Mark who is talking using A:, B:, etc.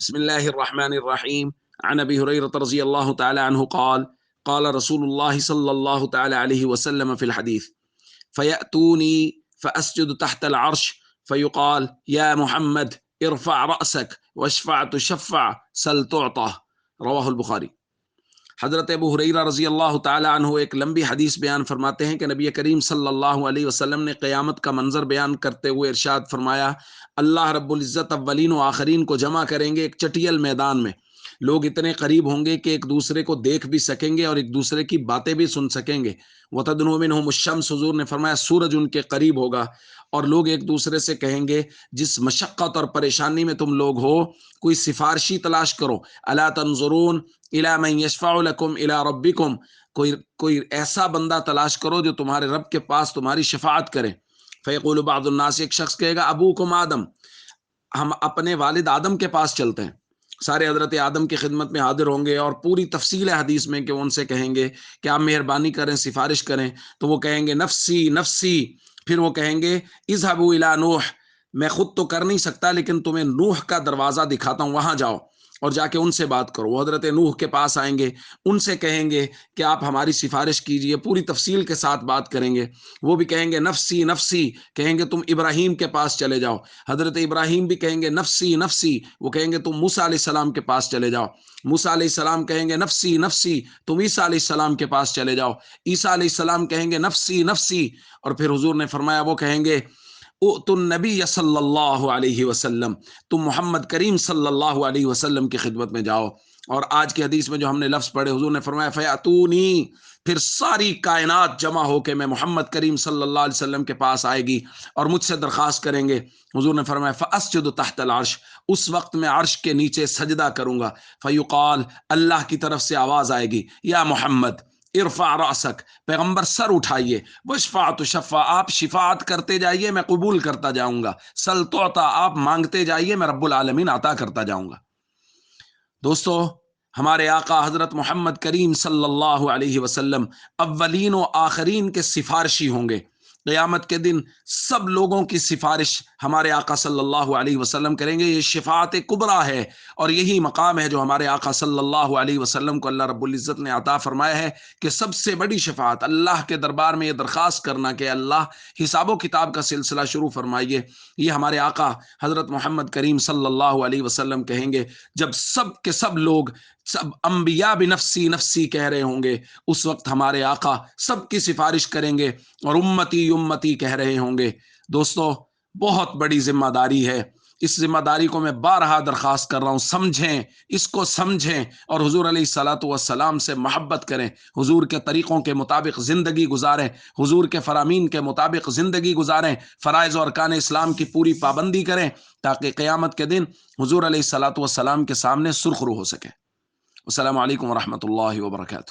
A: بسم الله الرحمن الرحيم. عن أبي هريرة رضي الله تعالى عنه قال قال رسول الله صلى الله تعالى عليه وسلم في الحديث: فيأتوني فأسجد تحت العرش فيقال: يا محمد ارفع رأسك واشفع تشفع سل تعطى. رواہ البخاری۔ حضرت ابو ہریرہ رضی اللہ تعالیٰ عنہ ایک لمبی حدیث بیان فرماتے ہیں کہ نبی کریم صلی اللہ علیہ وسلم نے قیامت کا منظر بیان کرتے ہوئے ارشاد فرمایا: اللہ رب العزت اولین و آخرین کو جمع کریں گے ایک چٹیل میدان میں۔ لوگ اتنے قریب ہوں گے کہ ایک دوسرے کو دیکھ بھی سکیں گے اور ایک دوسرے کی باتیں بھی سن سکیں گے۔ وَتَدْنُو مِنْهُمُ الشَّمْسُ، حضور نے فرمایا سورج ان کے قریب ہوگا، اور لوگ ایک دوسرے سے کہیں گے جس مشقت اور پریشانی میں تم لوگ ہو کوئی سفارشی تلاش کرو۔ الا تنظرون الی من یشفع لکم الی ربکم، کوئی ایسا بندہ تلاش کرو جو تمہارے رب کے پاس تمہاری شفاعت کرے۔ فیقول بعض الناس، ایک شخص کہے گا ابوکم آدم، ہم اپنے والد آدم کے پاس چلتے ہیں۔ سارے حضرت آدم کی خدمت میں حاضر ہوں گے اور پوری تفصیل حدیث میں کہ وہ ان سے کہیں گے کہ آپ مہربانی کریں، سفارش کریں، تو وہ کہیں گے نفسی نفسی۔ پھر وہ کہیں گے اذهبوا الى نوح، میں خود تو کر نہیں سکتا لیکن تمہیں نوح کا دروازہ دکھاتا ہوں، وہاں جاؤ اور جا کے ان سے بات کرو۔ وہ حضرت نوح کے پاس آئیں گے، ان سے کہیں گے کہ آپ ہماری سفارش کیجئے، پوری تفصیل کے ساتھ بات کریں گے۔ وہ بھی کہیں گے نفسی نفسی، کہیں گے تم ابراہیم کے پاس چلے جاؤ۔ حضرت ابراہیم بھی کہیں گے نفسی نفسی، وہ کہیں گے تم موسیٰ علیہ السلام کے پاس چلے جاؤ۔ موسیٰ علیہ السلام کہیں گے نفسی نفسی، تم عیسیٰ علیہ السلام کے پاس چلے جاؤ۔ عیسیٰ علیہ السلام کہیں گے نفسی نفسی، اور پھر حضور نے فرمایا وہ کہیں گے اُؤْتُوا النبی صلی اللہ علیہ وسلم، تم محمد کریم صلی اللہ علیہ وسلم کی خدمت میں جاؤ۔ اور آج کی حدیث میں جو ہم نے لفظ پڑھے، حضور نے فرمایا فیاتونی، پھر ساری کائنات جمع ہو کے میں محمد کریم صلی اللہ علیہ وسلم کے پاس آئے گی اور مجھ سے درخواست کریں گے۔ حضور نے فرمایا فاسجد تحت العرش، اس وقت میں عرش کے نیچے سجدہ کروں گا۔ فیقال، اللہ کی طرف سے آواز آئے گی یا محمد ارفع رأسک، پیغمبر سر اٹھائیے، واشفع تشفع، آپ شفاعت کرتے جائیے میں قبول کرتا جاؤں گا، سل تعطیٰ، آپ مانگتے جائیے میں رب العالمین عطا کرتا جاؤں گا۔ دوستو، ہمارے آقا حضرت محمد کریم صلی اللہ علیہ وسلم اولین و آخرین کے سفارشی ہوں گے۔ قیامت کے دن سب لوگوں کی سفارش ہمارے آقا صلی اللہ علیہ وسلم کریں گے۔ یہ شفاعت کبریٰ ہے اور یہی مقام ہے جو ہمارے آقا صلی اللہ علیہ وسلم کو اللہ رب العزت نے عطا فرمایا ہے کہ سب سے بڑی شفاعت اللہ کے دربار میں یہ درخواست کرنا کہ اللہ حساب و کتاب کا سلسلہ شروع فرمائیے، یہ ہمارے آقا حضرت محمد کریم صلی اللہ علیہ وسلم کہیں گے۔ جب سب کے سب لوگ، سب انبیاء بھی نفسی نفسی کہہ رہے ہوں گے، اس وقت ہمارے آقا سب کی سفارش کریں گے اور امتی امتی کہہ رہے ہوں گے۔ دوستو، بہت بڑی ذمہ داری ہے، اس ذمہ داری کو میں بارہا درخواست کر رہا ہوں، سمجھیں، اس کو سمجھیں اور حضور علیہ الصلاۃ والسلام سے محبت کریں، حضور کے طریقوں کے مطابق زندگی گزاریں، حضور کے فرامین کے مطابق زندگی گزاریں، فرائض و ارکان اسلام کی پوری پابندی کریں تاکہ قیامت کے دن حضور علیہ الصلاۃ والسلام کے سامنے سرخرو ہو سکے۔ السلام علیکم ورحمۃ اللہ وبرکاتہ۔